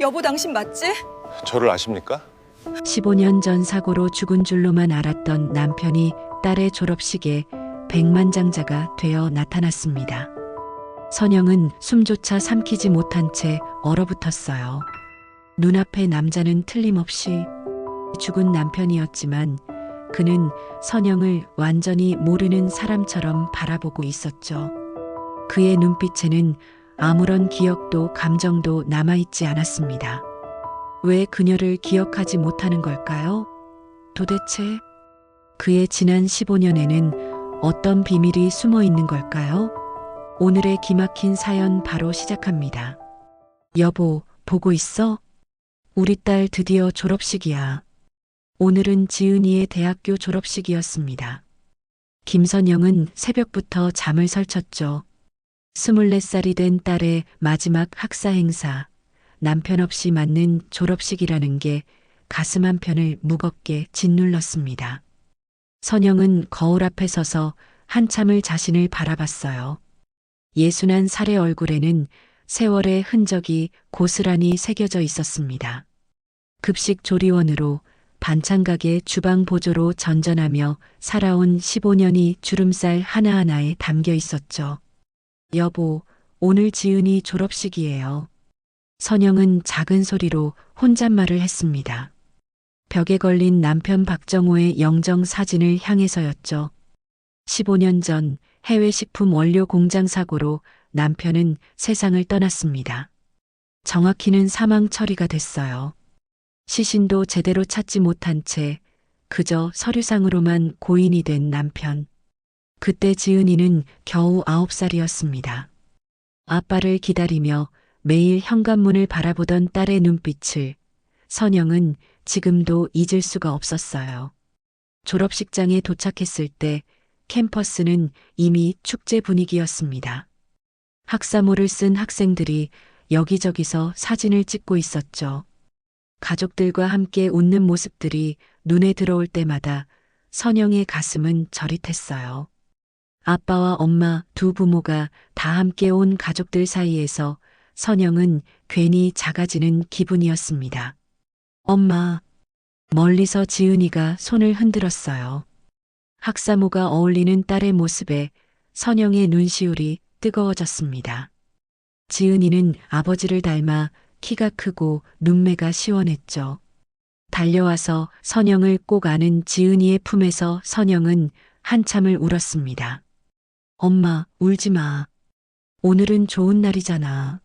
여보 당신 맞지? 저를 아십니까? 15년 전 사고로 죽은 줄로만 알았던 남편이 딸의 졸업식에 백만장자가 되어 나타났습니다. 선영은 숨조차 삼키지 못한 채 얼어붙었어요. 눈앞의 남자는 틀림없이 죽은 남편이었지만 그는 선영을 완전히 모르는 사람처럼 바라보고 있었죠. 그의 눈빛에는 아무런 기억도 감정도 남아있지 않았습니다. 왜 그녀를 기억하지 못하는 걸까요? 도대체 그의 지난 15년에는 어떤 비밀이 숨어 있는 걸까요? 오늘의 기막힌 사연 바로 시작합니다. 여보, 보고 있어? 우리 딸 드디어 졸업식이야. 오늘은 지은이의 대학교 졸업식이었습니다. 김선영은 새벽부터 잠을 설쳤죠. 24살이 된 딸의 마지막 학사 행사, 남편 없이 맞는 졸업식이라는 게 가슴 한편을 무겁게 짓눌렀습니다. 선영은 거울 앞에 서서 한참을 자신을 바라봤어요. 61살의 얼굴에는 세월의 흔적이 고스란히 새겨져 있었습니다. 급식 조리원으로 반찬 가게 주방 보조로 전전하며 살아온 15년이 주름살 하나하나에 담겨 있었죠. 여보, 오늘 지은이 졸업식이에요. 선영은 작은 소리로 혼잣말을 했습니다. 벽에 걸린 남편 박정호의 영정 사진을 향해서였죠. 15년 전 해외 식품 원료 공장 사고로 남편은 세상을 떠났습니다. 정확히는 사망 처리가 됐어요. 시신도 제대로 찾지 못한 채 그저 서류상으로만 고인이 된 남편. 그때 지은이는 겨우 9살이었습니다. 아빠를 기다리며 매일 현관문을 바라보던 딸의 눈빛을 선영은 지금도 잊을 수가 없었어요. 졸업식장에 도착했을 때 캠퍼스는 이미 축제 분위기였습니다. 학사모를 쓴 학생들이 여기저기서 사진을 찍고 있었죠. 가족들과 함께 웃는 모습들이 눈에 들어올 때마다 선영의 가슴은 저릿했어요. 아빠와 엄마 두 부모가 다 함께 온 가족들 사이에서 선영은 괜히 작아지는 기분이었습니다. 엄마, 멀리서 지은이가 손을 흔들었어요. 학사모가 어울리는 딸의 모습에 선영의 눈시울이 뜨거워졌습니다. 지은이는 아버지를 닮아 키가 크고 눈매가 시원했죠. 달려와서 선영을 꼭 안은 지은이의 품에서 선영은 한참을 울었습니다. 엄마, 울지 마. 오늘은 좋은 날이잖아.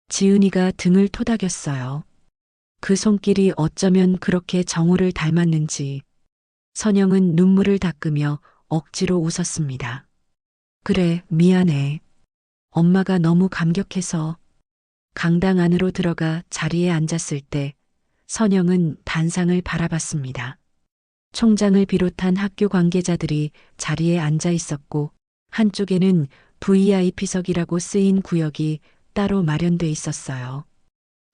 지은이가 등을 토닥였어요. 그 손길이 어쩌면 그렇게 정우를 닮았는지 선영은 눈물을 닦으며 억지로 웃었습니다. 그래, 미안해. 엄마가 너무 감격해서. 강당 안으로 들어가 자리에 앉았을 때 선영은 단상을 바라봤습니다. 총장을 비롯한 학교 관계자들이 자리에 앉아 있었고 한쪽에는 VIP석이라고 쓰인 구역이 따로 마련돼 있었어요.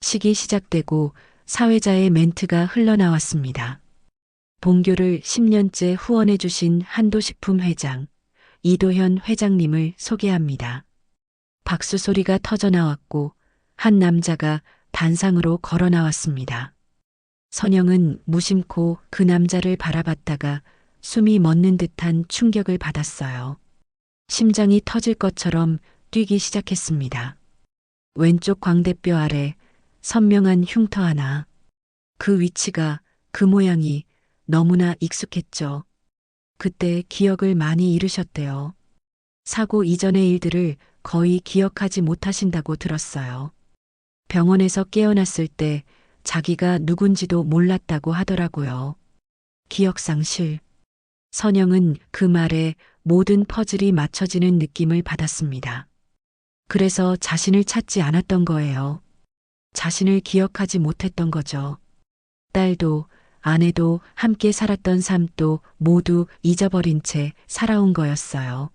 식이 시작되고 사회자의 멘트가 흘러나왔습니다. 본교를 10년째 후원해 주신 한도식품 회장, 이도현 회장님을 소개합니다. 박수 소리가 터져 나왔고 한 남자가 단상으로 걸어 나왔습니다. 선영은 무심코 그 남자를 바라봤다가 숨이 멎는 듯한 충격을 받았어요. 심장이 터질 것처럼 뛰기 시작했습니다. 왼쪽 광대뼈 아래 선명한 흉터 하나. 그 위치가, 그 모양이 너무나 익숙했죠. 그때 기억을 많이 잃으셨대요. 사고 이전의 일들을 거의 기억하지 못하신다고 들었어요. 병원에서 깨어났을 때 자기가 누군지도 몰랐다고 하더라고요. 기억상실. 선영은 그 말에 모든 퍼즐이 맞춰지는 느낌을 받았습니다. 그래서 자신을 찾지 않았던 거예요. 자신을 기억하지 못했던 거죠. 딸도 아내도 함께 살았던 삶도 모두 잊어버린 채 살아온 거였어요.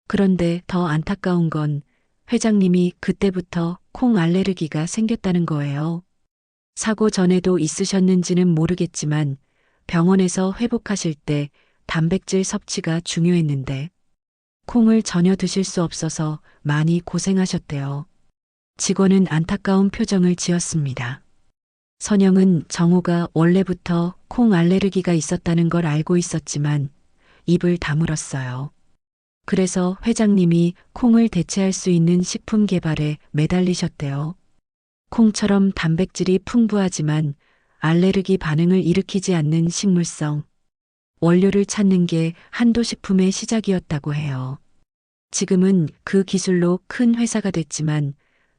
그런데 더 안타까운 건 회장님이 그때부터 콩 알레르기가 생겼다는 거예요. 사고 전에도 있으셨는지는 모르겠지만 병원에서 회복하실 때 단백질 섭취가 중요했는데 콩을 전혀 드실 수 없어서 많이 고생하셨대요. 직원은 안타까운 표정을 지었습니다. 선영은 정우가 원래부터 콩 알레르기가 있었다는 걸 알고 있었지만 입을 다물었어요. 그래서 회장님이 콩을 대체할 수 있는 식품 개발에 매달리셨대요. 콩처럼 단백질이 풍부하지만 알레르기 반응을 일으키지 않는 식물성 원료를 찾는 게 한도식품의 시작이었다고 해요. 지금은 그 기술로 큰 회사가 됐지만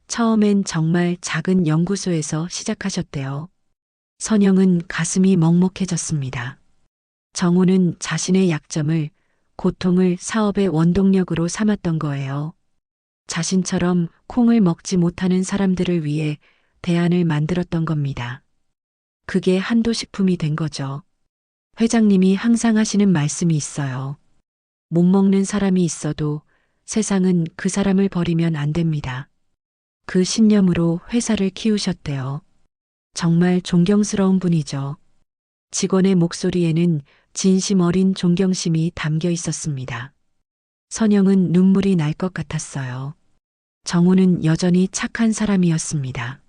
처음엔 정말 작은 연구소에서 시작하셨대요. 선영은 가슴이 먹먹해졌습니다. 정우는 자신의 약점을, 고통을 사업의 원동력으로 삼았던 거예요. 자신처럼 콩을 먹지 못하는 사람들을 위해 대안을 만들었던 겁니다. 그게 한도식품이 된 거죠. 회장님이 항상 하시는 말씀이 있어요. 못 먹는 사람이 있어도 세상은 그 사람을 버리면 안 됩니다. 그 신념으로 회사를 키우셨대요. 정말 존경스러운 분이죠. 직원의 목소리에는 진심 어린 존경심이 담겨 있었습니다. 선영은 눈물이 날 것 같았어요. 정우는 여전히 착한 사람이었습니다.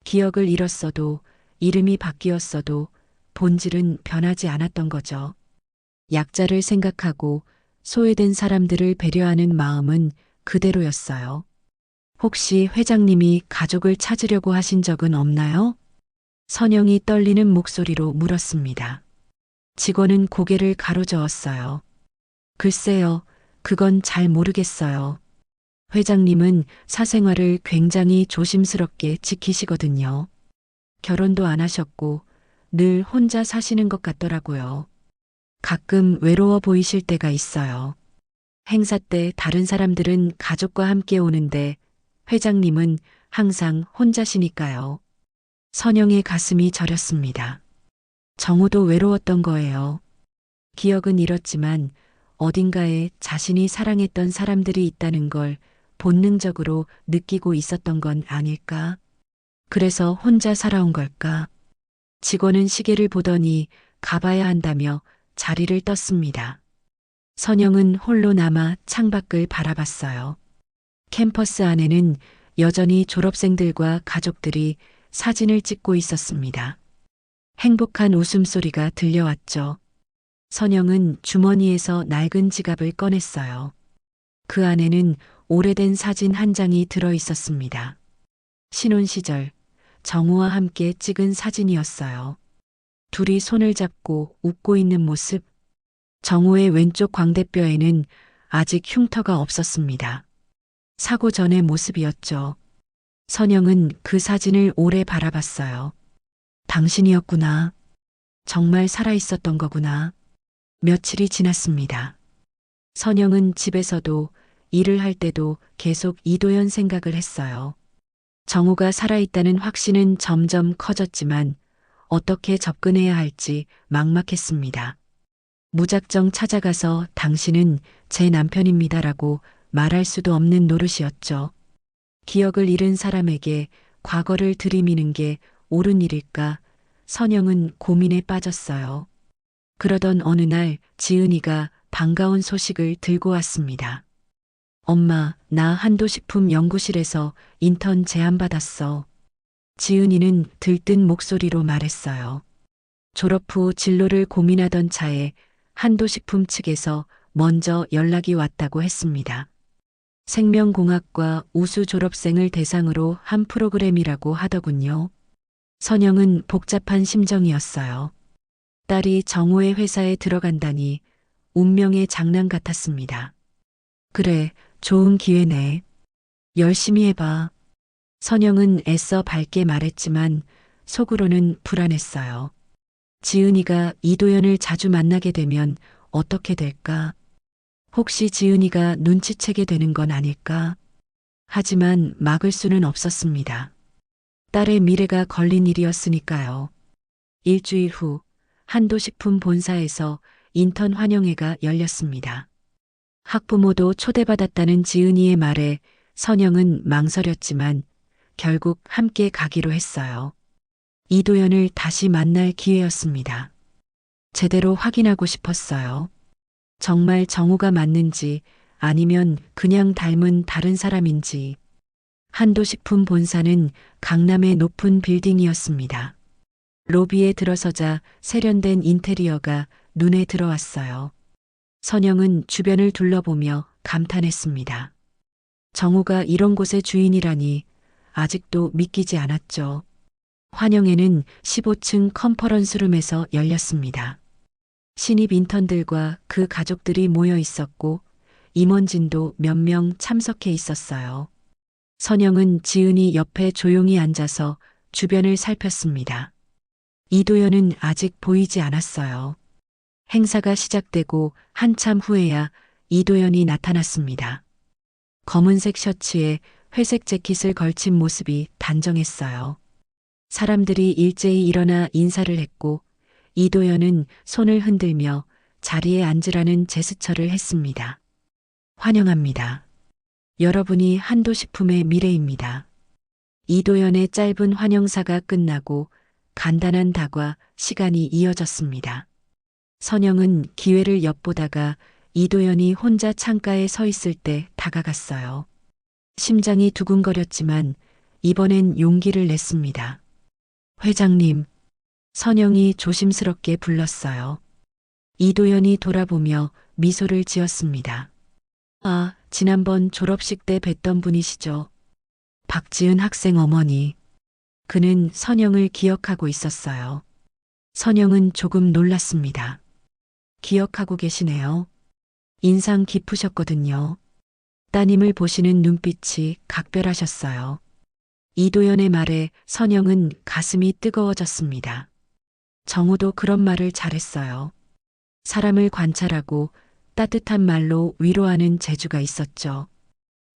기억을 잃었어도 이름이 바뀌었어도 본질은 변하지 않았던 거죠. 약자를 생각하고 소외된 사람들을 배려하는 마음은 그대로였어요. 혹시 회장님이 가족을 찾으려고 하신 적은 없나요? 선영이 떨리는 목소리로 물었습니다. 직원은 고개를 가로저었어요. 글쎄요, 그건 잘 모르겠어요. 회장님은 사생활을 굉장히 조심스럽게 지키시거든요. 결혼도 안 하셨고 늘 혼자 사시는 것 같더라고요. 가끔 외로워 보이실 때가 있어요. 행사 때 다른 사람들은 가족과 함께 오는데 회장님은 항상 혼자시니까요. 선영의 가슴이 저렸습니다. 정우도 외로웠던 거예요. 기억은 잃었지만 어딘가에 자신이 사랑했던 사람들이 있다는 걸 본능적으로 느끼고 있었던 건 아닐까? 그래서 혼자 살아온 걸까? 직원은 시계를 보더니 가봐야 한다며 자리를 떴습니다. 선영은 홀로 남아 창밖을 바라봤어요. 캠퍼스 안에는 여전히 졸업생들과 가족들이 사진을 찍고 있었습니다. 행복한 웃음소리가 들려왔죠. 선영은 주머니에서 낡은 지갑을 꺼냈어요. 그 안에는 오래된 사진 한 장이 들어 있었습니다. 신혼 시절 정우와 함께 찍은 사진이었어요. 둘이 손을 잡고 웃고 있는 모습. 정우의 왼쪽 광대뼈에는 아직 흉터가 없었습니다. 사고 전의 모습이었죠. 선영은 그 사진을 오래 바라봤어요. 당신이었구나. 정말 살아있었던 거구나. 며칠이 지났습니다. 선영은 집에서도 일을 할 때도 계속 이도현 생각을 했어요. 정우가 살아있다는 확신은 점점 커졌지만 어떻게 접근해야 할지 막막했습니다. 무작정 찾아가서 당신은 제 남편입니다라고 말할 수도 없는 노릇이었죠. 기억을 잃은 사람에게 과거를 들이미는 게 옳은 일일까? 선영은 고민에 빠졌어요. 그러던 어느 날 지은이가 반가운 소식을 들고 왔습니다. 엄마, 나 한도식품 연구실에서 인턴 제안받았어. 지은이는 들뜬 목소리로 말했어요. 졸업 후 진로를 고민하던 차에 한도식품 측에서 먼저 연락이 왔다고 했습니다. 생명공학과 우수 졸업생을 대상으로 한 프로그램이라고 하더군요. 선영은 복잡한 심정이었어요. 딸이 정우의 회사에 들어간다니 운명의 장난 같았습니다. 그래, 좋은 기회네. 열심히 해봐. 선영은 애써 밝게 말했지만 속으로는 불안했어요. 지은이가 이도현을 자주 만나게 되면 어떻게 될까? 혹시 지은이가 눈치채게 되는 건 아닐까? 하지만 막을 수는 없었습니다. 딸의 미래가 걸린 일이었으니까요. 일주일 후 한도식품 본사에서 인턴 환영회가 열렸습니다. 학부모도 초대받았다는 지은이의 말에 선영은 망설였지만 결국 함께 가기로 했어요. 이도현을 다시 만날 기회였습니다. 제대로 확인하고 싶었어요. 정말 정우가 맞는지 아니면 그냥 닮은 다른 사람인지. 한도식품 본사는 강남의 높은 빌딩이었습니다. 로비에 들어서자 세련된 인테리어가 눈에 들어왔어요. 선영은 주변을 둘러보며 감탄했습니다. 정우가 이런 곳의 주인이라니 아직도 믿기지 않았죠. 환영회는 15층 컨퍼런스룸에서 열렸습니다. 신입 인턴들과 그 가족들이 모여 있었고 임원진도 몇 명 참석해 있었어요. 선영은 지은이 옆에 조용히 앉아서 주변을 살폈습니다. 이도연은 아직 보이지 않았어요. 행사가 시작되고 한참 후에야 이도연이 나타났습니다. 검은색 셔츠에 회색 재킷을 걸친 모습이 단정했어요. 사람들이 일제히 일어나 인사를 했고 이도연은 손을 흔들며 자리에 앉으라는 제스처를 했습니다. 환영합니다. 여러분이 한도식품의 미래입니다. 이도연의 짧은 환영사가 끝나고 간단한 다과 시간이 이어졌습니다. 선영은 기회를 엿보다가 이도연이 혼자 창가에 서 있을 때 다가갔어요. 심장이 두근거렸지만 이번엔 용기를 냈습니다. 회장님, 선영이 조심스럽게 불렀어요. 이도연이 돌아보며 미소를 지었습니다. 아, 지난번 졸업식 때 뵀던 분이시죠. 박지은 학생 어머니. 그는 선영을 기억하고 있었어요. 선영은 조금 놀랐습니다. 기억하고 계시네요. 인상 깊으셨거든요. 따님을 보시는 눈빛이 각별하셨어요. 이도연의 말에 선영은 가슴이 뜨거워졌습니다. 정우도 그런 말을 잘했어요. 사람을 관찰하고 따뜻한 말로 위로하는 재주가 있었죠.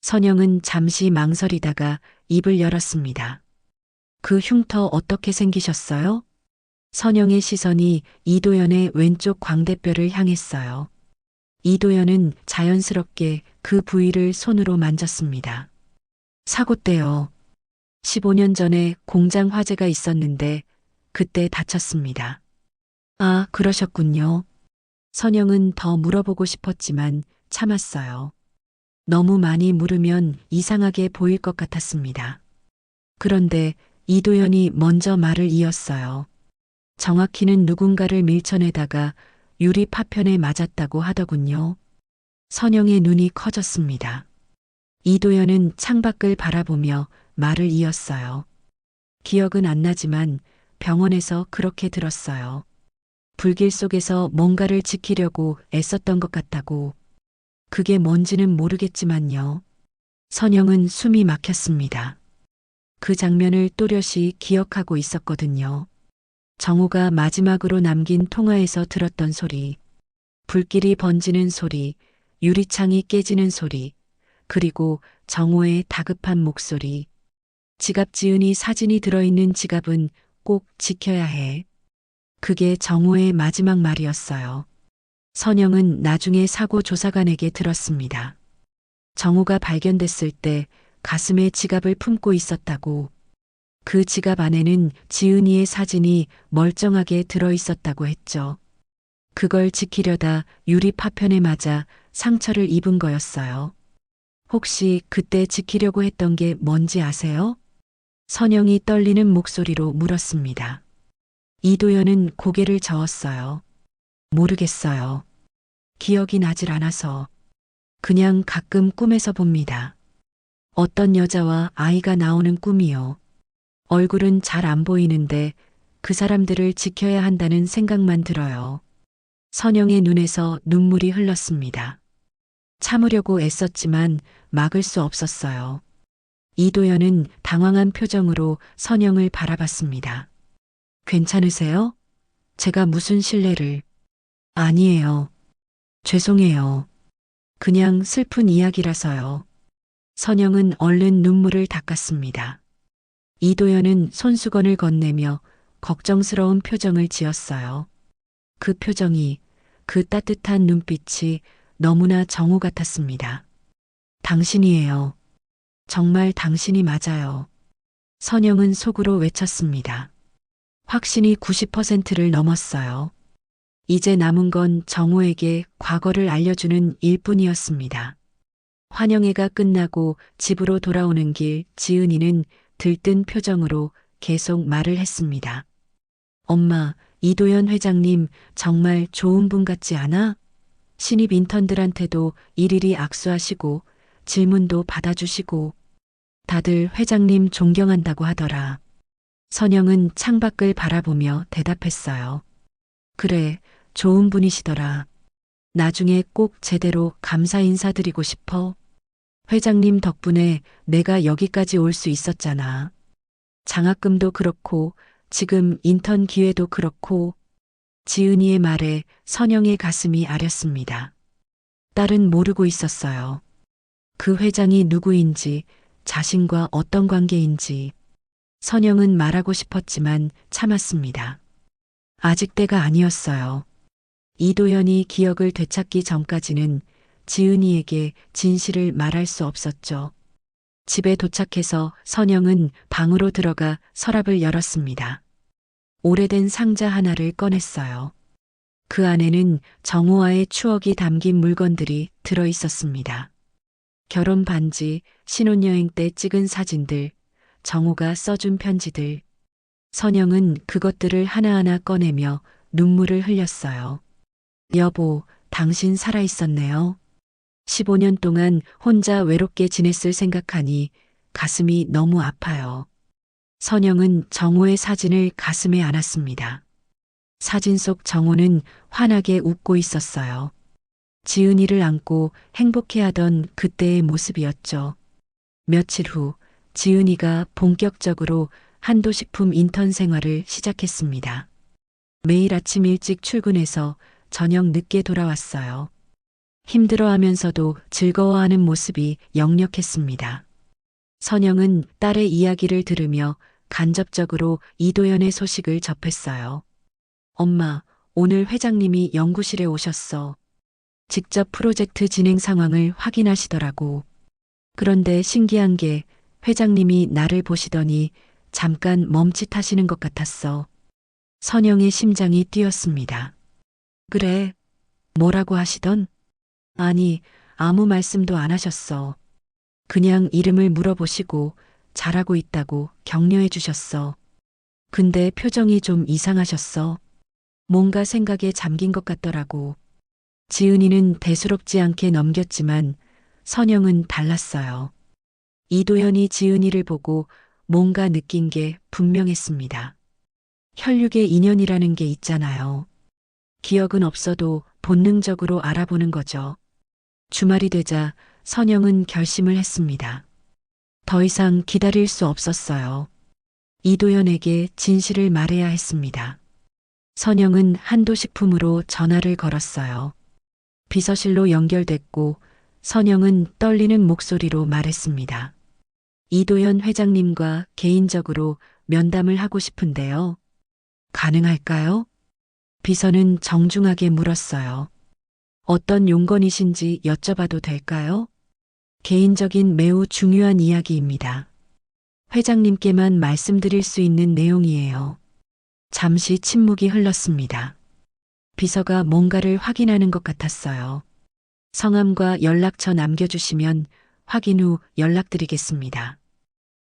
선영은 잠시 망설이다가 입을 열었습니다. 그 흉터 어떻게 생기셨어요? 선영의 시선이 이도연의 왼쪽 광대뼈를 향했어요. 이도연은 자연스럽게 그 부위를 손으로 만졌습니다. 사고 때요. 15년 전에 공장 화재가 있었는데 그때 다쳤습니다. 아, 그러셨군요. 선영은 더 물어보고 싶었지만 참았어요. 너무 많이 물으면 이상하게 보일 것 같았습니다. 그런데 이도연이 먼저 말을 이었어요. 정확히는 누군가를 밀쳐내다가 유리 파편에 맞았다고 하더군요. 선영의 눈이 커졌습니다. 이도연은 창밖을 바라보며 말을 이었어요. 기억은 안 나지만 병원에서 그렇게 들었어요. 불길 속에서 뭔가를 지키려고 애썼던 것 같다고. 그게 뭔지는 모르겠지만요. 선영은 숨이 막혔습니다. 그 장면을 또렷이 기억하고 있었거든요. 정우가 마지막으로 남긴 통화에서 들었던 소리, 불길이 번지는 소리, 유리창이 깨지는 소리, 그리고 정우의 다급한 목소리. 지갑 지은이 사진이 들어있는 지갑은 꼭 지켜야 해. 그게 정우의 마지막 말이었어요. 선영은 나중에 사고 조사관에게 들었습니다. 정우가 발견됐을 때 가슴에 지갑을 품고 있었다고. 그 지갑 안에는 지은이의 사진이 멀쩡하게 들어있었다고 했죠. 그걸 지키려다 유리 파편에 맞아 상처를 입은 거였어요. 혹시 그때 지키려고 했던 게 뭔지 아세요? 선영이 떨리는 목소리로 물었습니다. 이도연은 고개를 저었어요. 모르겠어요. 기억이 나질 않아서. 그냥 가끔 꿈에서 봅니다. 어떤 여자와 아이가 나오는 꿈이요. 얼굴은 잘 안 보이는데 그 사람들을 지켜야 한다는 생각만 들어요. 선영의 눈에서 눈물이 흘렀습니다. 참으려고 애썼지만 막을 수 없었어요. 이도연은 당황한 표정으로 선영을 바라봤습니다. 괜찮으세요? 제가 무슨 실례를... 아니에요. 죄송해요. 그냥 슬픈 이야기라서요. 선영은 얼른 눈물을 닦았습니다. 이도연은 손수건을 건네며 걱정스러운 표정을 지었어요. 그 표정이, 그 따뜻한 눈빛이 너무나 정우 같았습니다. 당신이에요. 정말 당신이 맞아요. 선영은 속으로 외쳤습니다. 확신이 90%를 넘었어요. 이제 남은 건 정우에게 과거를 알려주는 일뿐이었습니다. 환영회가 끝나고 집으로 돌아오는 길 지은이는 들뜬 표정으로 계속 말을 했습니다. 엄마, 이도현 회장님 정말 좋은 분 같지 않아? 신입 인턴들한테도 일일이 악수하시고 질문도 받아주시고 다들 회장님 존경한다고 하더라. 선영은 창밖을 바라보며 대답했어요. 그래, 좋은 분이시더라. 나중에 꼭 제대로 감사 인사드리고 싶어. 회장님 덕분에 내가 여기까지 올 수 있었잖아. 장학금도 그렇고 지금 인턴 기회도 그렇고. 지은이의 말에 선영의 가슴이 아렸습니다. 딸은 모르고 있었어요. 그 회장이 누구인지, 자신과 어떤 관계인지. 선영은 말하고 싶었지만 참았습니다. 아직 때가 아니었어요. 이도현이 기억을 되찾기 전까지는 지은이에게 진실을 말할 수 없었죠. 집에 도착해서 선영은 방으로 들어가 서랍을 열었습니다. 오래된 상자 하나를 꺼냈어요. 그 안에는 정호와의 추억이 담긴 물건들이 들어 있었습니다. 결혼 반지, 신혼여행 때 찍은 사진들, 정호가 써준 편지들. 선영은 그것들을 하나하나 꺼내며 눈물을 흘렸어요. 여보, 당신 살아있었네요. 15년 동안 혼자 외롭게 지냈을 생각하니 가슴이 너무 아파요. 선영은 정호의 사진을 가슴에 안았습니다. 사진 속 정호는 환하게 웃고 있었어요. 지은이를 안고 행복해하던 그때의 모습이었죠. 며칠 후 지은이가 본격적으로 한도식품 인턴 생활을 시작했습니다. 매일 아침 일찍 출근해서 저녁 늦게 돌아왔어요. 힘들어하면서도 즐거워하는 모습이 역력했습니다. 선영은 딸의 이야기를 들으며 간접적으로 이도현의 소식을 접했어요. 엄마, 오늘 회장님이 연구실에 오셨어. 직접 프로젝트 진행 상황을 확인하시더라고. 그런데 신기한 게 회장님이 나를 보시더니 잠깐 멈칫하시는 것 같았어. 선영의 심장이 뛰었습니다. 그래, 뭐라고 하시던? 아니, 아무 말씀도 안 하셨어. 그냥 이름을 물어보시고 잘하고 있다고 격려해 주셨어. 근데 표정이 좀 이상하셨어. 뭔가 생각에 잠긴 것 같더라고. 지은이는 대수롭지 않게 넘겼지만 선영은 달랐어요. 이도현이 지은이를 보고 뭔가 느낀 게 분명했습니다. 혈육의 인연이라는 게 있잖아요. 기억은 없어도 본능적으로 알아보는 거죠. 주말이 되자 선영은 결심을 했습니다. 더 이상 기다릴 수 없었어요. 이도현에게 진실을 말해야 했습니다. 선영은 한도식품으로 전화를 걸었어요. 비서실로 연결됐고 선영은 떨리는 목소리로 말했습니다. 이도현 회장님과 개인적으로 면담을 하고 싶은데요. 가능할까요? 비서는 정중하게 물었어요. 어떤 용건이신지 여쭤봐도 될까요? 개인적인 매우 중요한 이야기입니다. 회장님께만 말씀드릴 수 있는 내용이에요. 잠시 침묵이 흘렀습니다. 비서가 뭔가를 확인하는 것 같았어요. 성함과 연락처 남겨주시면 확인 후 연락드리겠습니다.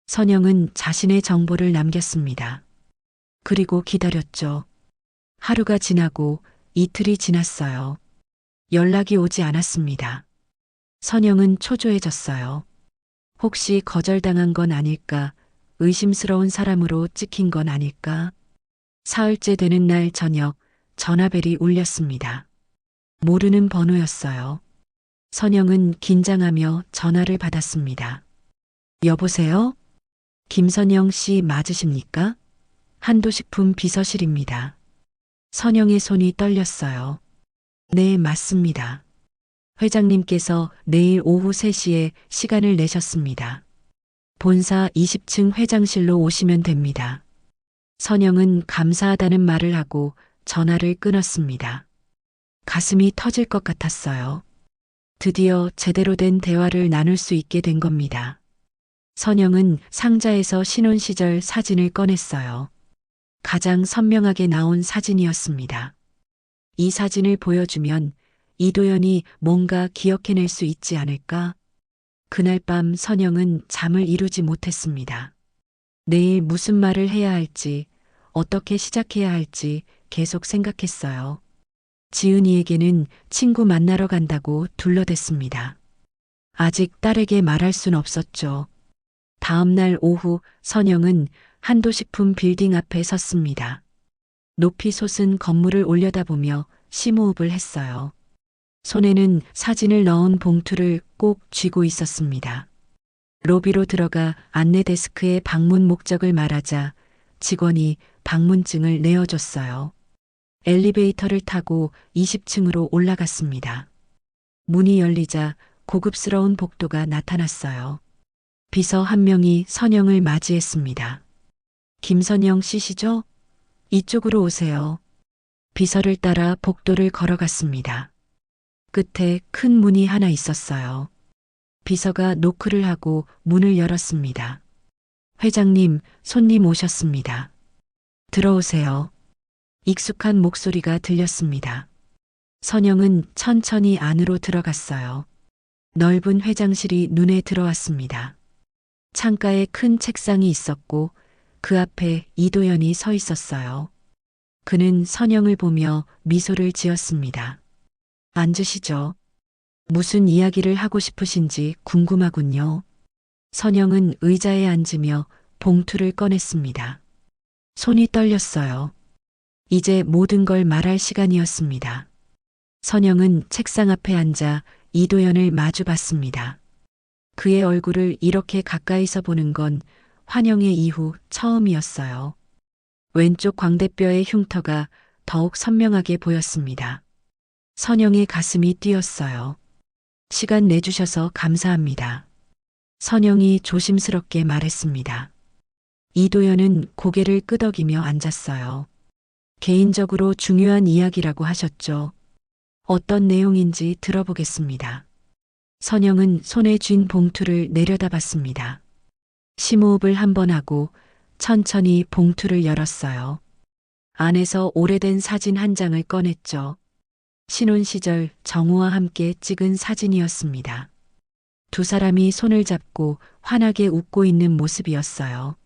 선영은 자신의 정보를 남겼습니다. 그리고 기다렸죠. 하루가 지나고 이틀이 지났어요. 연락이 오지 않았습니다. 선영은 초조해졌어요. 혹시 거절당한 건 아닐까? 의심스러운 사람으로 찍힌 건 아닐까? 사흘째 되는 날 저녁 전화벨이 울렸습니다. 모르는 번호였어요. 선영은 긴장하며 전화를 받았습니다. 여보세요? 김선영 씨 맞으십니까? 한도식품 비서실입니다. 선영의 손이 떨렸어요. 네, 맞습니다. 회장님께서 내일 오후 3시에 시간을 내셨습니다. 본사 20층 회장실로 오시면 됩니다. 선영은 감사하다는 말을 하고 전화를 끊었습니다. 가슴이 터질 것 같았어요. 드디어 제대로 된 대화를 나눌 수 있게 된 겁니다. 선영은 상자에서 신혼 시절 사진을 꺼냈어요. 가장 선명하게 나온 사진이었습니다. 이 사진을 보여주면 이도현이 뭔가 기억해낼 수 있지 않을까? 그날 밤 선영은 잠을 이루지 못했습니다. 내일 무슨 말을 해야 할지, 어떻게 시작해야 할지 계속 생각했어요. 지은이에게는 친구 만나러 간다고 둘러댔습니다. 아직 딸에게 말할 순 없었죠. 다음 날 오후 선영은 한도식품 빌딩 앞에 섰습니다. 높이 솟은 건물을 올려다보며 심호흡을 했어요. 손에는 사진을 넣은 봉투를 꼭 쥐고 있었습니다. 로비로 들어가 안내 데스크에 방문 목적을 말하자 직원이 방문증을 내어줬어요. 엘리베이터를 타고 20층으로 올라갔습니다. 문이 열리자 고급스러운 복도가 나타났어요. 비서 한 명이 선영을 맞이했습니다. 김선영 씨시죠? 이쪽으로 오세요. 비서를 따라 복도를 걸어갔습니다. 끝에 큰 문이 하나 있었어요. 비서가 노크를 하고 문을 열었습니다. 회장님, 손님 오셨습니다. 들어오세요. 익숙한 목소리가 들렸습니다. 선영은 천천히 안으로 들어갔어요. 넓은 회장실이 눈에 들어왔습니다. 창가에 큰 책상이 있었고 그 앞에 이도연이 서 있었어요. 그는 선영을 보며 미소를 지었습니다. 앉으시죠. 무슨 이야기를 하고 싶으신지 궁금하군요. 선영은 의자에 앉으며 봉투를 꺼냈습니다. 손이 떨렸어요. 이제 모든 걸 말할 시간이었습니다. 선영은 책상 앞에 앉아 이도연을 마주 봤습니다. 그의 얼굴을 이렇게 가까이서 보는 건 환영의 이후 처음이었어요. 왼쪽 광대뼈의 흉터가 더욱 선명하게 보였습니다. 선영의 가슴이 뛰었어요. 시간 내주셔서 감사합니다. 선영이 조심스럽게 말했습니다. 이도연은 고개를 끄덕이며 앉았어요. 개인적으로 중요한 이야기라고 하셨죠. 어떤 내용인지 들어보겠습니다. 선영은 손에 쥔 봉투를 내려다봤습니다. 심호흡을 한 번 하고 천천히 봉투를 열었어요. 안에서 오래된 사진 한 장을 꺼냈죠. 신혼 시절 정우와 함께 찍은 사진이었습니다. 두 사람이 손을 잡고 환하게 웃고 있는 모습이었어요.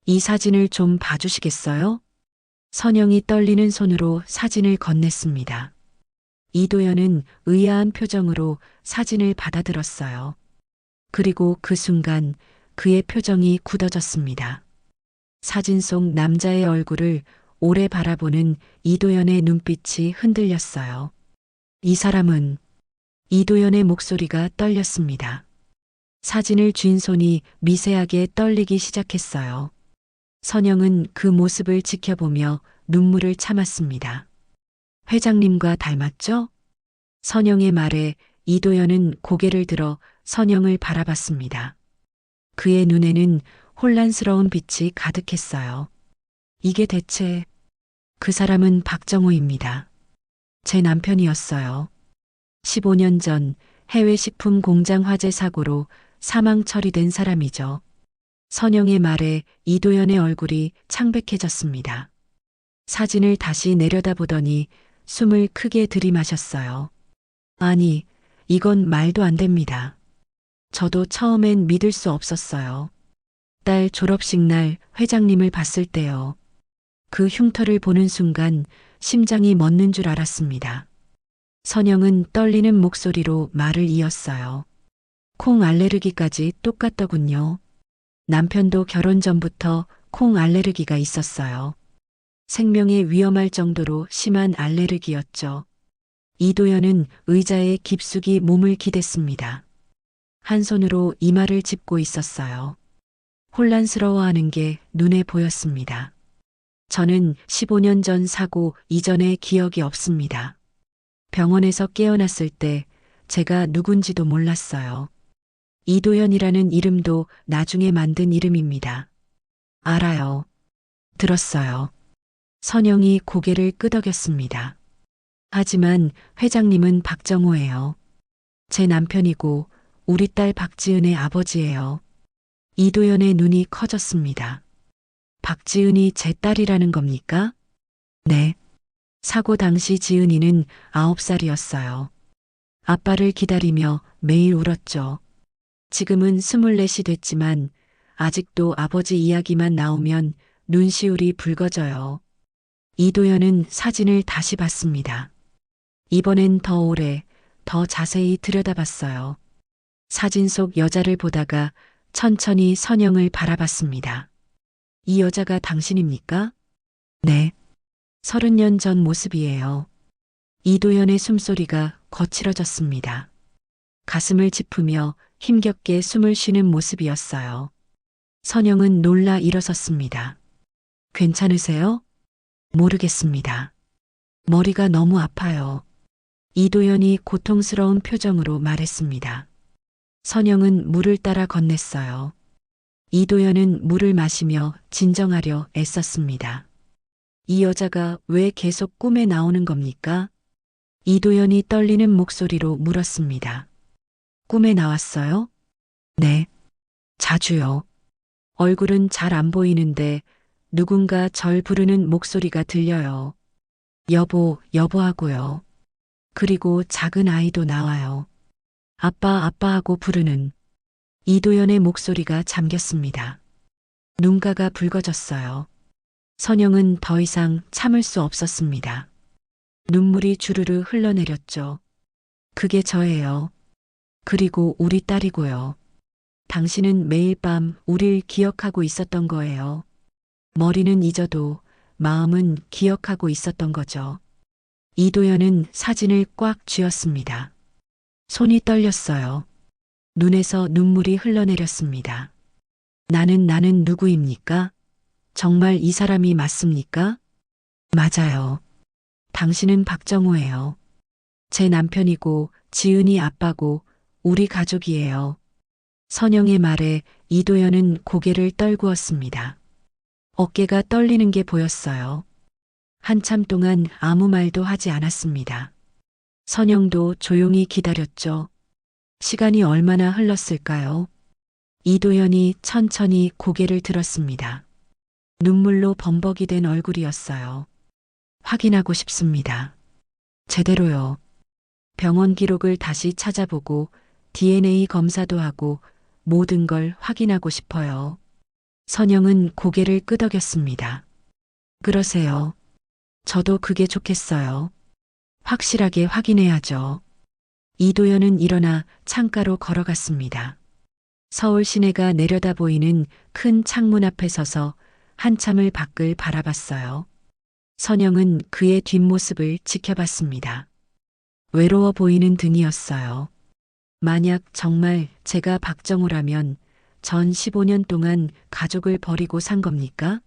이 사진을 좀 봐주시겠어요? 선영이 떨리는 손으로 사진을 건넸습니다. 이도연은 의아한 표정으로 사진을 받아들었어요. 그리고 그 순간 그의 표정이 굳어졌습니다. 사진 속 남자의 얼굴을 오래 바라보는 이도연의 눈빛이 흔들렸어요. 이 사람은 이도연의 목소리가 떨렸습니다. 사진을 쥔 손이 미세하게 떨리기 시작했어요. 선영은 그 모습을 지켜보며 눈물을 참았습니다. 회장님과 닮았죠? 선영의 말에 이도연은 고개를 들어 선영을 바라봤습니다. 그의 눈에는 혼란스러운 빛이 가득했어요. 이게 대체... 그 사람은 박정호입니다. 제 남편이었어요. 15년 전 해외 식품 공장 화재 사고로 사망 처리된 사람이죠. 선영의 말에 이도연의 얼굴이 창백해졌습니다. 사진을 다시 내려다보더니 숨을 크게 들이마셨어요. 아니, 이건 말도 안 됩니다. 저도 처음엔 믿을 수 없었어요. 딸 졸업식 날 회장님을 봤을 때요. 그 흉터를 보는 순간 심장이 멎는 줄 알았습니다. 선영은 떨리는 목소리로 말을 이었어요. 콩 알레르기까지 똑같더군요. 남편도 결혼 전부터 콩 알레르기가 있었어요. 생명에 위험할 정도로 심한 알레르기였죠. 이도연은 의자에 깊숙이 몸을 기댔습니다. 한 손으로 이마를 짚고 있었어요. 혼란스러워하는 게 눈에 보였습니다. 저는 15년 전 사고 이전의 기억이 없습니다. 병원에서 깨어났을 때 제가 누군지도 몰랐어요. 이도연이라는 이름도 나중에 만든 이름입니다. 알아요. 들었어요. 선영이 고개를 끄덕였습니다. 하지만 회장님은 박정호예요. 제 남편이고 우리 딸 박지은의 아버지예요. 이도연의 눈이 커졌습니다. 박지은이 제 딸이라는 겁니까? 네. 사고 당시 지은이는 9살이었어요. 아빠를 기다리며 매일 울었죠. 지금은 24이 됐지만 아직도 아버지 이야기만 나오면 눈시울이 붉어져요. 이도연은 사진을 다시 봤습니다. 이번엔 더 오래, 더 자세히 들여다봤어요. 사진 속 여자를 보다가 천천히 선영을 바라봤습니다. 이 여자가 당신입니까? 네. 30년 전 모습이에요. 이도연의 숨소리가 거칠어졌습니다. 가슴을 짚으며 힘겹게 숨을 쉬는 모습이었어요. 선영은 놀라 일어섰습니다. 괜찮으세요? 모르겠습니다. 머리가 너무 아파요. 이도연이 고통스러운 표정으로 말했습니다. 선영은 물을 따라 건넸어요. 이도연은 물을 마시며 진정하려 애썼습니다. 이 여자가 왜 계속 꿈에 나오는 겁니까? 이도연이 떨리는 목소리로 물었습니다. 꿈에 나왔어요? 네. 자주요. 얼굴은 잘 안 보이는데 누군가 절 부르는 목소리가 들려요. 여보, 여보 하고요. 그리고 작은 아이도 나와요. 아빠, 아빠 하고 부르는. 이도연의 목소리가 잠겼습니다. 눈가가 붉어졌어요. 선영은 더 이상 참을 수 없었습니다. 눈물이 주르르 흘러내렸죠. 그게 저예요. 그리고 우리 딸이고요. 당신은 매일 밤 우릴 기억하고 있었던 거예요. 머리는 잊어도 마음은 기억하고 있었던 거죠. 이도연은 사진을 꽉 쥐었습니다. 손이 떨렸어요. 눈에서 눈물이 흘러내렸습니다. 나는 누구입니까? 정말 이 사람이 맞습니까? 맞아요. 당신은 박정호예요. 제 남편이고 지은이 아빠고 우리 가족이에요. 선영의 말에 이도연은 고개를 떨구었습니다. 어깨가 떨리는 게 보였어요. 한참 동안 아무 말도 하지 않았습니다. 선영도 조용히 기다렸죠. 시간이 얼마나 흘렀을까요? 이도연이 천천히 고개를 들었습니다. 눈물로 범벅이 된 얼굴이었어요. 확인하고 싶습니다. 제대로요. 병원 기록을 다시 찾아보고 DNA 검사도 하고 모든 걸 확인하고 싶어요. 선영은 고개를 끄덕였습니다. 그러세요. 저도 그게 좋겠어요. 확실하게 확인해야죠. 이도연은 일어나 창가로 걸어갔습니다. 서울 시내가 내려다 보이는 큰 창문 앞에 서서 한참을 밖을 바라봤어요. 선영은 그의 뒷모습을 지켜봤습니다. 외로워 보이는 등이었어요. 만약 정말 제가 박정호라면 전 15년 동안 가족을 버리고 산 겁니까?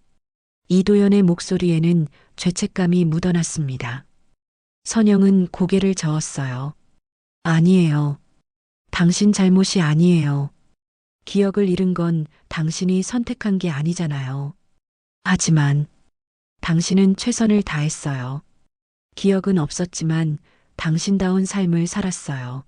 이도연의 목소리에는 죄책감이 묻어났습니다. 선영은 고개를 저었어요. 아니에요. 당신 잘못이 아니에요. 기억을 잃은 건 당신이 선택한 게 아니잖아요. 하지만 당신은 최선을 다했어요. 기억은 없었지만 당신다운 삶을 살았어요.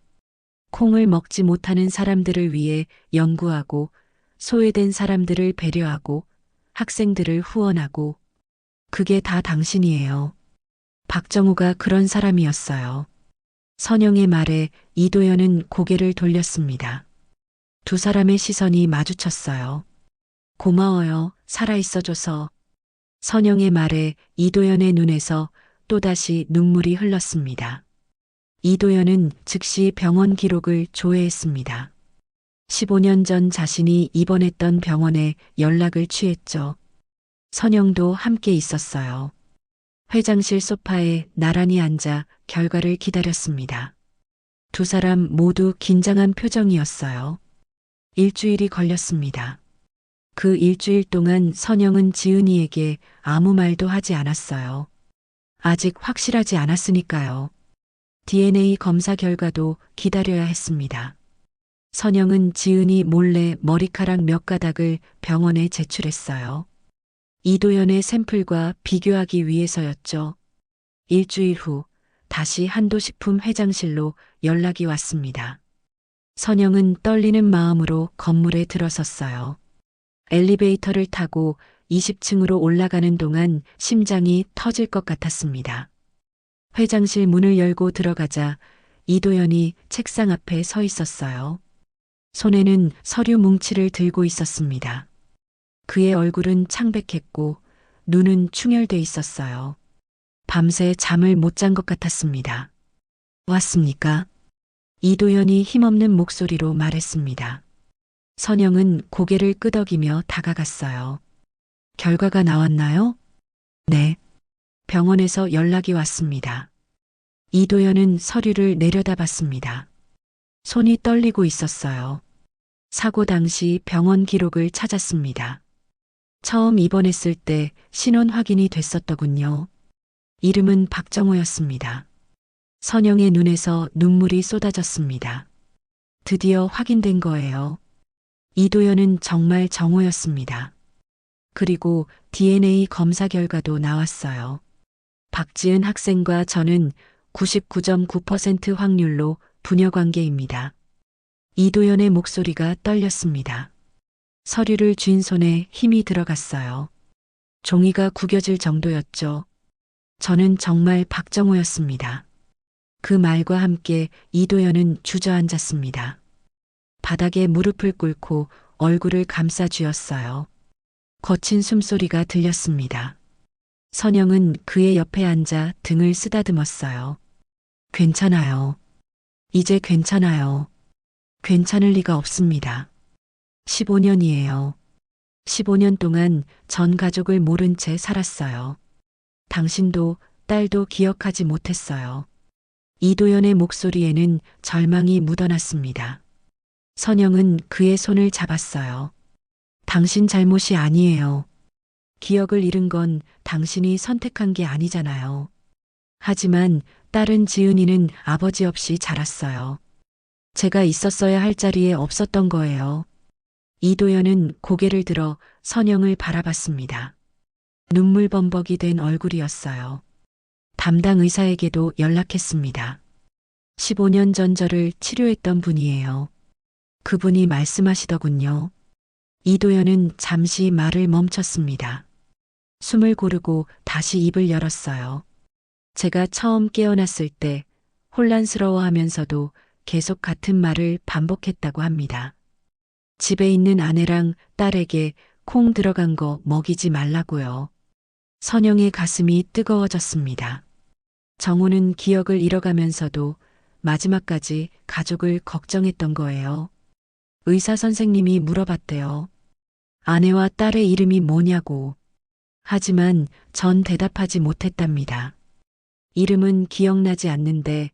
콩을 먹지 못하는 사람들을 위해 연구하고 소외된 사람들을 배려하고 학생들을 후원하고 그게 다 당신이에요. 박정우가 그런 사람이었어요. 선영의 말에 이도연은 고개를 돌렸습니다. 두 사람의 시선이 마주쳤어요. 고마워요, 살아있어줘서. 선영의 말에 이도연의 눈에서 또다시 눈물이 흘렀습니다. 이도연은 즉시 병원 기록을 조회했습니다. 15년 전 자신이 입원했던 병원에 연락을 취했죠. 선영도 함께 있었어요. 회장실 소파에 나란히 앉아 결과를 기다렸습니다. 두 사람 모두 긴장한 표정이었어요. 일주일이 걸렸습니다. 그 일주일 동안 선영은 지은이에게 아무 말도 하지 않았어요. 아직 확실하지 않았으니까요. DNA 검사 결과도 기다려야 했습니다. 선영은 지은이 몰래 머리카락 몇 가닥을 병원에 제출했어요. 이도연의 샘플과 비교하기 위해서였죠. 일주일 후 다시 한도식품 회장실로 연락이 왔습니다. 선영은 떨리는 마음으로 건물에 들어섰어요. 엘리베이터를 타고 20층으로 올라가는 동안 심장이 터질 것 같았습니다. 회장실 문을 열고 들어가자 이도연이 책상 앞에 서 있었어요. 손에는 서류 뭉치를 들고 있었습니다. 그의 얼굴은 창백했고 눈은 충혈돼 있었어요. 밤새 잠을 못 잔 것 같았습니다. 왔습니까? 이도연이 힘없는 목소리로 말했습니다. 선영은 고개를 끄덕이며 다가갔어요. 결과가 나왔나요? 네. 병원에서 연락이 왔습니다. 이도연은 서류를 내려다봤습니다. 손이 떨리고 있었어요. 사고 당시 병원 기록을 찾았습니다. 처음 입원했을 때 신원 확인이 됐었더군요. 이름은 박정호였습니다. 선영의 눈에서 눈물이 쏟아졌습니다. 드디어 확인된 거예요. 이도연은 정말 정호였습니다. 그리고 DNA 검사 결과도 나왔어요. 박지은 학생과 저는 99.9% 확률로 부녀 관계입니다. 이도연의 목소리가 떨렸습니다. 서류를 쥔 손에 힘이 들어갔어요. 종이가 구겨질 정도였죠. 저는 정말 박정호였습니다. 그 말과 함께 이도연은 주저앉았습니다. 바닥에 무릎을 꿇고 얼굴을 감싸 쥐었어요. 거친 숨소리가 들렸습니다. 선영은 그의 옆에 앉아 등을 쓰다듬었어요. 괜찮아요. 이제 괜찮아요. 괜찮을 리가 없습니다. 15년이에요. 15년 동안 전 가족을 모른 채 살았어요. 당신도 딸도 기억하지 못했어요. 이도연의 목소리에는 절망이 묻어났습니다. 선영은 그의 손을 잡았어요. 당신 잘못이 아니에요. 기억을 잃은 건 당신이 선택한 게 아니잖아요. 하지만 딸은 지은이는 아버지 없이 자랐어요. 제가 있었어야 할 자리에 없었던 거예요. 이도연은 고개를 들어 선영을 바라봤습니다. 눈물범벅이 된 얼굴이었어요. 담당 의사에게도 연락했습니다. 15년 전 저를 치료했던 분이에요. 그분이 말씀하시더군요. 이도연은 잠시 말을 멈췄습니다. 숨을 고르고 다시 입을 열었어요. 제가 처음 깨어났을 때 혼란스러워하면서도 계속 같은 말을 반복했다고 합니다. 집에 있는 아내랑 딸에게 콩 들어간 거 먹이지 말라고요. 선영의 가슴이 뜨거워졌습니다. 정호는 기억을 잃어가면서도 마지막까지 가족을 걱정했던 거예요. 의사 선생님이 물어봤대요. 아내와 딸의 이름이 뭐냐고. 하지만 전 대답하지 못했답니다. 이름은 기억나지 않는데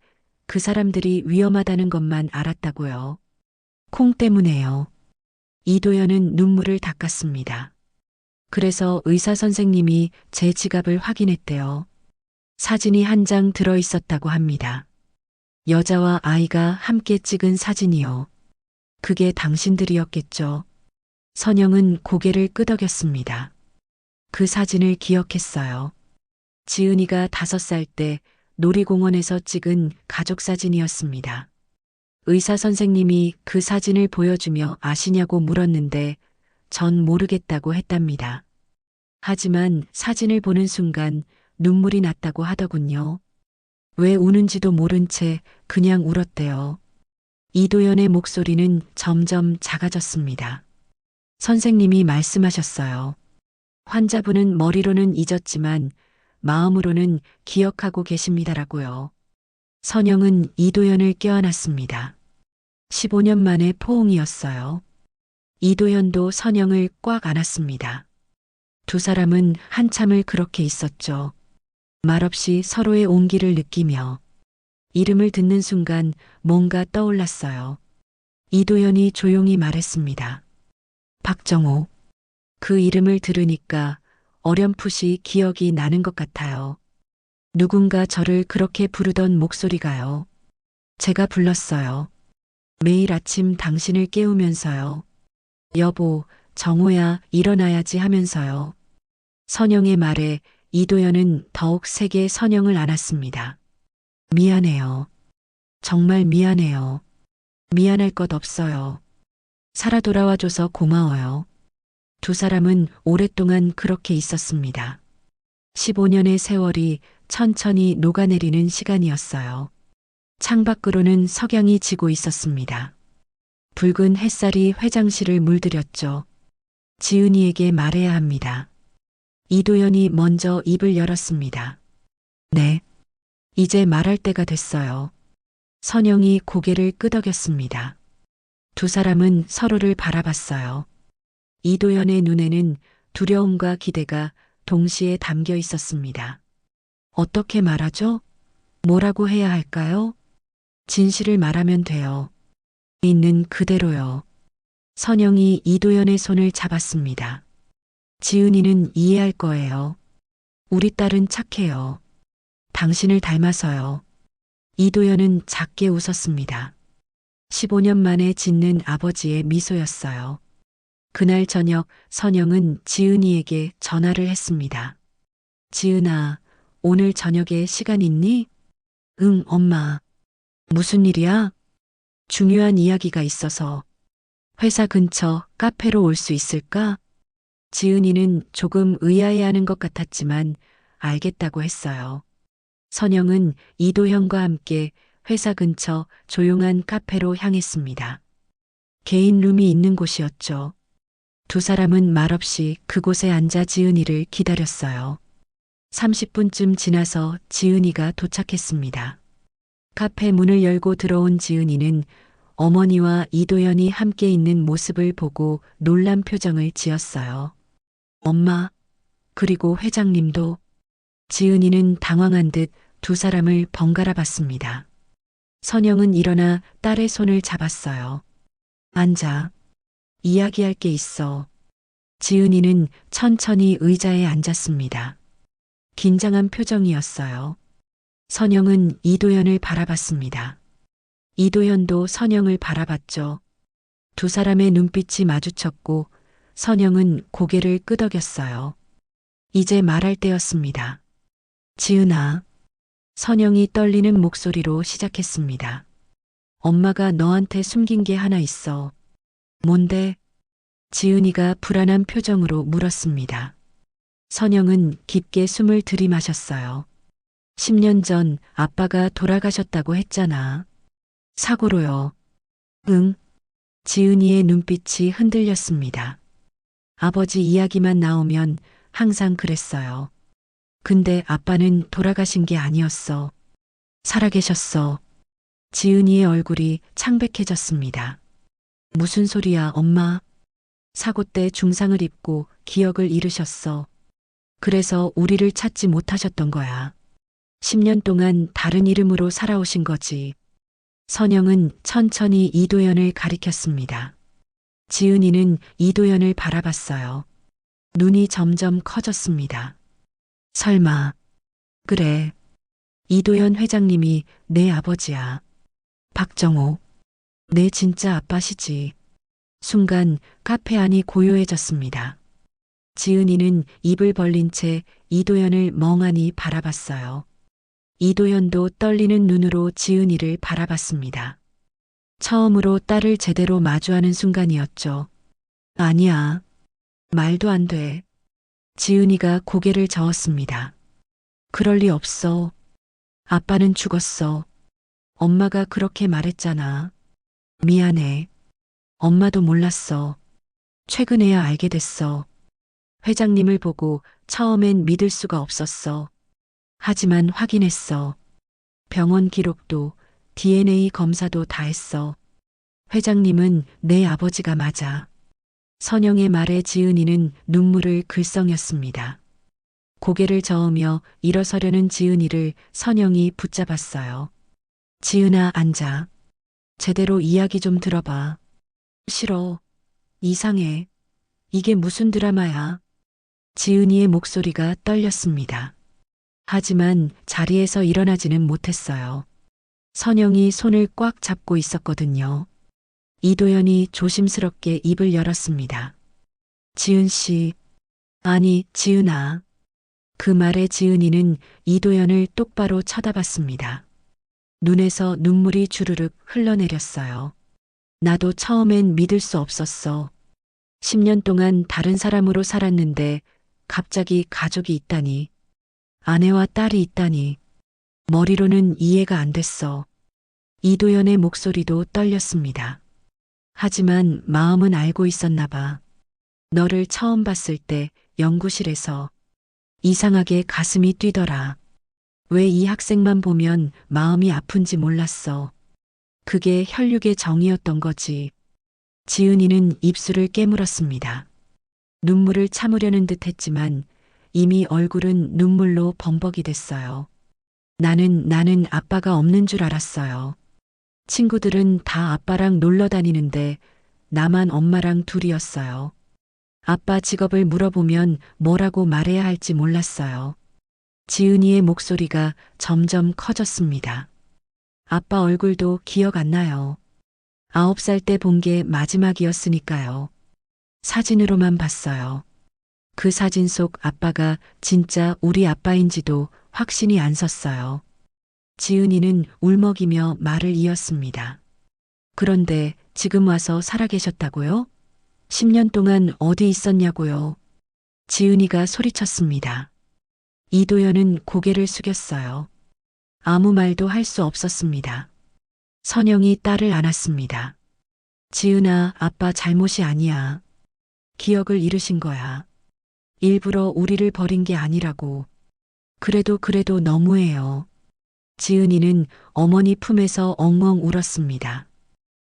그 사람들이 위험하다는 것만 알았다고요. 콩 때문에요. 이도연은 눈물을 닦았습니다. 그래서 의사 선생님이 제 지갑을 확인했대요. 사진이 한 장 들어 있었다고 합니다. 여자와 아이가 함께 찍은 사진이요. 그게 당신들이었겠죠. 선영은 고개를 끄덕였습니다. 그 사진을 기억했어요. 지은이가 5살 때 놀이공원에서 찍은 가족 사진이었습니다. 의사 선생님이 그 사진을 보여주며 아시냐고 물었는데 전 모르겠다고 했답니다. 하지만 사진을 보는 순간 눈물이 났다고 하더군요. 왜 우는지도 모른 채 그냥 울었대요. 이도연의 목소리는 점점 작아졌습니다. 선생님이 말씀하셨어요. 환자분은 머리로는 잊었지만 마음으로는 기억하고 계십니다라고요. 선영은 이도연을 껴안았습니다. 15년 만의 포옹이었어요. 이도연도 선영을 꽉 안았습니다. 두 사람은 한참을 그렇게 있었죠. 말없이 서로의 온기를 느끼며 이름을 듣는 순간 뭔가 떠올랐어요. 이도연이 조용히 말했습니다. 박정호. 그 이름을 들으니까 어렴풋이 기억이 나는 것 같아요. 누군가 저를 그렇게 부르던 목소리가요. 제가 불렀어요. 매일 아침 당신을 깨우면서요. 여보, 정호야, 일어나야지 하면서요. 선영의 말에 이도연은 더욱 세게 선영을 안았습니다. 미안해요. 정말 미안해요. 미안할 것 없어요. 살아 돌아와줘서 고마워요. 두 사람은 오랫동안 그렇게 있었습니다. 15년의 세월이 천천히 녹아내리는 시간이었어요. 창밖으로는 석양이 지고 있었습니다. 붉은 햇살이 회장실을 물들였죠. 지은이에게 말해야 합니다. 이도연이 먼저 입을 열었습니다. 네. 이제 말할 때가 됐어요. 선영이 고개를 끄덕였습니다. 두 사람은 서로를 바라봤어요. 이도연의 눈에는 두려움과 기대가 동시에 담겨 있었습니다. 어떻게 말하죠? 뭐라고 해야 할까요? 진실을 말하면 돼요. 있는 그대로요. 선영이 이도연의 손을 잡았습니다. 지은이는 이해할 거예요. 우리 딸은 착해요. 당신을 닮아서요. 이도연은 작게 웃었습니다. 15년 만에 짓는 아버지의 미소였어요. 그날 저녁 선영은 지은이에게 전화를 했습니다. 지은아, 오늘 저녁에 시간 있니? 응, 엄마. 무슨 일이야? 중요한 이야기가 있어서. 회사 근처 카페로 올 수 있을까? 지은이는 조금 의아해하는 것 같았지만 알겠다고 했어요. 선영은 이도현과 함께 회사 근처 조용한 카페로 향했습니다. 개인 룸이 있는 곳이었죠. 두 사람은 말없이 그곳에 앉아 지은이를 기다렸어요. 30분쯤 지나서 지은이가 도착했습니다. 카페 문을 열고 들어온 지은이는 어머니와 이도연이 함께 있는 모습을 보고 놀란 표정을 지었어요. 엄마, 그리고 회장님도. 지은이는 당황한 듯 두 사람을 번갈아 봤습니다. 선영은 일어나 딸의 손을 잡았어요. 앉아. 이야기할 게 있어. 지은이는 천천히 의자에 앉았습니다. 긴장한 표정이었어요. 선영은 이도연을 바라봤습니다. 이도연도 선영을 바라봤죠. 두 사람의 눈빛이 마주쳤고 선영은 고개를 끄덕였어요. 이제 말할 때였습니다. 지은아. 선영이 떨리는 목소리로 시작했습니다. 엄마가 너한테 숨긴 게 하나 있어. 뭔데? 지은이가 불안한 표정으로 물었습니다. 선영은 깊게 숨을 들이마셨어요. 10년 전 아빠가 돌아가셨다고 했잖아. 사고로요. 응. 지은이의 눈빛이 흔들렸습니다. 아버지 이야기만 나오면 항상 그랬어요. 근데 아빠는 돌아가신 게 아니었어. 살아계셨어. 지은이의 얼굴이 창백해졌습니다. 무슨 소리야, 엄마? 사고 때 중상을 입고 기억을 잃으셨어. 그래서 우리를 찾지 못하셨던 거야. 10년 동안 다른 이름으로 살아오신 거지. 선영은 천천히 이도연을 가리켰습니다. 지은이는 이도연을 바라봤어요. 눈이 점점 커졌습니다. 설마. 그래. 이도연 회장님이 내 아버지야. 박정호. 내 진짜 아빠시지. 순간 카페 안이 고요해졌습니다. 지은이는 입을 벌린 채 이도연을 멍하니 바라봤어요. 이도연도 떨리는 눈으로 지은이를 바라봤습니다. 처음으로 딸을 제대로 마주하는 순간이었죠. 아니야. 말도 안 돼. 지은이가 고개를 저었습니다. 그럴 리 없어. 아빠는 죽었어. 엄마가 그렇게 말했잖아. 미안해. 엄마도 몰랐어. 최근에야 알게 됐어. 회장님을 보고 처음엔 믿을 수가 없었어. 하지만 확인했어. 병원 기록도 DNA 검사도 다 했어. 회장님은 내 아버지가 맞아. 선영의 말에 지은이는 눈물을 글썽였습니다. 고개를 저으며 일어서려는 지은이를 선영이 붙잡았어요. 지은아, 앉아. 제대로 이야기 좀 들어봐. 싫어. 이상해. 이게 무슨 드라마야. 지은이의 목소리가 떨렸습니다. 하지만 자리에서 일어나지는 못했어요. 선영이 손을 꽉 잡고 있었거든요. 이도연이 조심스럽게 입을 열었습니다. 지은 씨. 아니, 지은아. 그 말에 지은이는 이도연을 똑바로 쳐다봤습니다. 눈에서 눈물이 주르륵 흘러내렸어요. 나도 처음엔 믿을 수 없었어. 10년 동안 다른 사람으로 살았는데 갑자기 가족이 있다니. 아내와 딸이 있다니. 머리로는 이해가 안 됐어. 이도연의 목소리도 떨렸습니다. 하지만 마음은 알고 있었나 봐. 너를 처음 봤을 때 연구실에서 이상하게 가슴이 뛰더라. 왜 이 학생만 보면 마음이 아픈지 몰랐어. 그게 혈육의 정이었던 거지. 지은이는 입술을 깨물었습니다. 눈물을 참으려는 듯 했지만 이미 얼굴은 눈물로 범벅이 됐어요. 나는 아빠가 없는 줄 알았어요. 친구들은 다 아빠랑 놀러 다니는데 나만 엄마랑 둘이었어요. 아빠 직업을 물어보면 뭐라고 말해야 할지 몰랐어요. 지은이의 목소리가 점점 커졌습니다. 아빠 얼굴도 기억 안 나요. 9살 때 본 게 마지막이었으니까요. 사진으로만 봤어요. 그 사진 속 아빠가 진짜 우리 아빠인지도 확신이 안 섰어요. 지은이는 울먹이며 말을 이었습니다. 그런데 지금 와서 살아계셨다고요? 10년 동안 어디 있었냐고요? 지은이가 소리쳤습니다. 이도연은 고개를 숙였어요. 아무 말도 할 수 없었습니다. 선영이 딸을 안았습니다. 지은아, 아빠 잘못이 아니야. 기억을 잃으신 거야. 일부러 우리를 버린 게 아니라고. 그래도 너무해요. 지은이는 어머니 품에서 엉엉 울었습니다.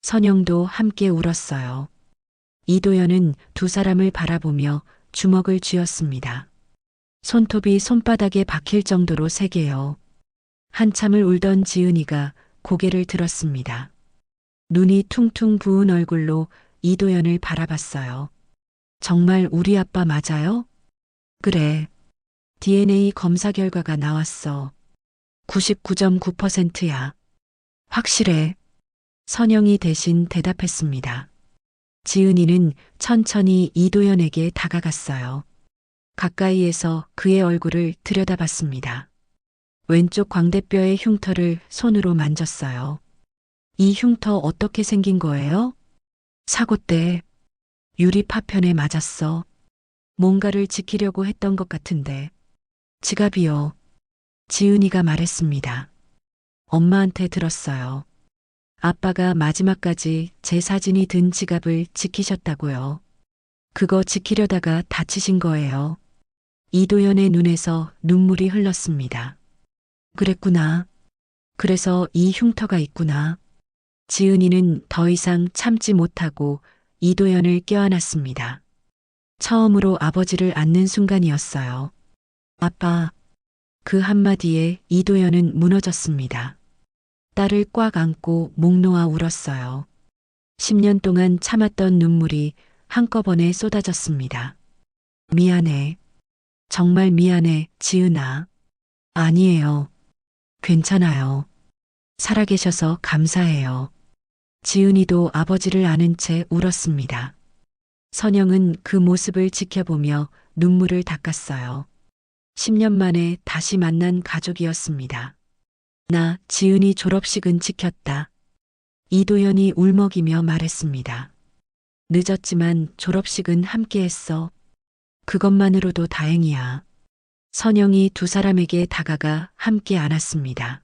선영도 함께 울었어요. 이도연은 두 사람을 바라보며 주먹을 쥐었습니다. 손톱이 손바닥에 박힐 정도로 세게요. 한참을 울던 지은이가 고개를 들었습니다. 눈이 퉁퉁 부은 얼굴로 이도연을 바라봤어요. 정말 우리 아빠 맞아요? 그래. DNA 검사 결과가 나왔어. 99.9%야. 확실해. 선영이 대신 대답했습니다. 지은이는 천천히 이도연에게 다가갔어요. 가까이에서 그의 얼굴을 들여다봤습니다. 왼쪽 광대뼈의 흉터를 손으로 만졌어요. 이 흉터 어떻게 생긴 거예요? 사고 때 유리 파편에 맞았어. 뭔가를 지키려고 했던 것 같은데. 지갑이요. 지은이가 말했습니다. 엄마한테 들었어요. 아빠가 마지막까지 제 사진이 든 지갑을 지키셨다고요. 그거 지키려다가 다치신 거예요. 이도연의 눈에서 눈물이 흘렀습니다. 그랬구나. 그래서 이 흉터가 있구나. 지은이는 더 이상 참지 못하고 이도연을 껴안았습니다. 처음으로 아버지를 안는 순간이었어요. 아빠. 그 한마디에 이도연은 무너졌습니다. 딸을 꽉 안고 목 놓아 울었어요. 10년 동안 참았던 눈물이 한꺼번에 쏟아졌습니다. 미안해. 정말 미안해, 지은아. 아니에요. 괜찮아요. 살아계셔서 감사해요. 지은이도 아버지를 아는 채 울었습니다. 선영은 그 모습을 지켜보며 눈물을 닦았어요. 10년 만에 다시 만난 가족이었습니다. 나 지은이 졸업식은 지켰다. 이도연이 울먹이며 말했습니다. 늦었지만 졸업식은 함께했어. 그것만으로도 다행이야. 선영이 두 사람에게 다가가 함께 안았습니다.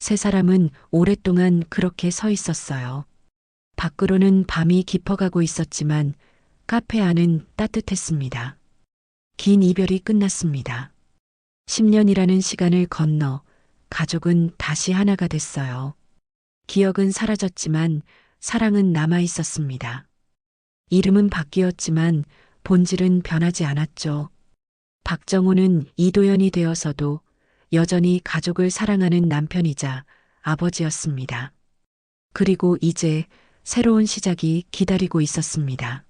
세 사람은 오랫동안 그렇게 서 있었어요. 밖으로는 밤이 깊어가고 있었지만 카페 안은 따뜻했습니다. 긴 이별이 끝났습니다. 10년이라는 시간을 건너 가족은 다시 하나가 됐어요. 기억은 사라졌지만 사랑은 남아 있었습니다. 이름은 바뀌었지만 본질은 변하지 않았죠. 박정호는 이도연이 되어서도 여전히 가족을 사랑하는 남편이자 아버지였습니다. 그리고 이제 새로운 시작이 기다리고 있었습니다.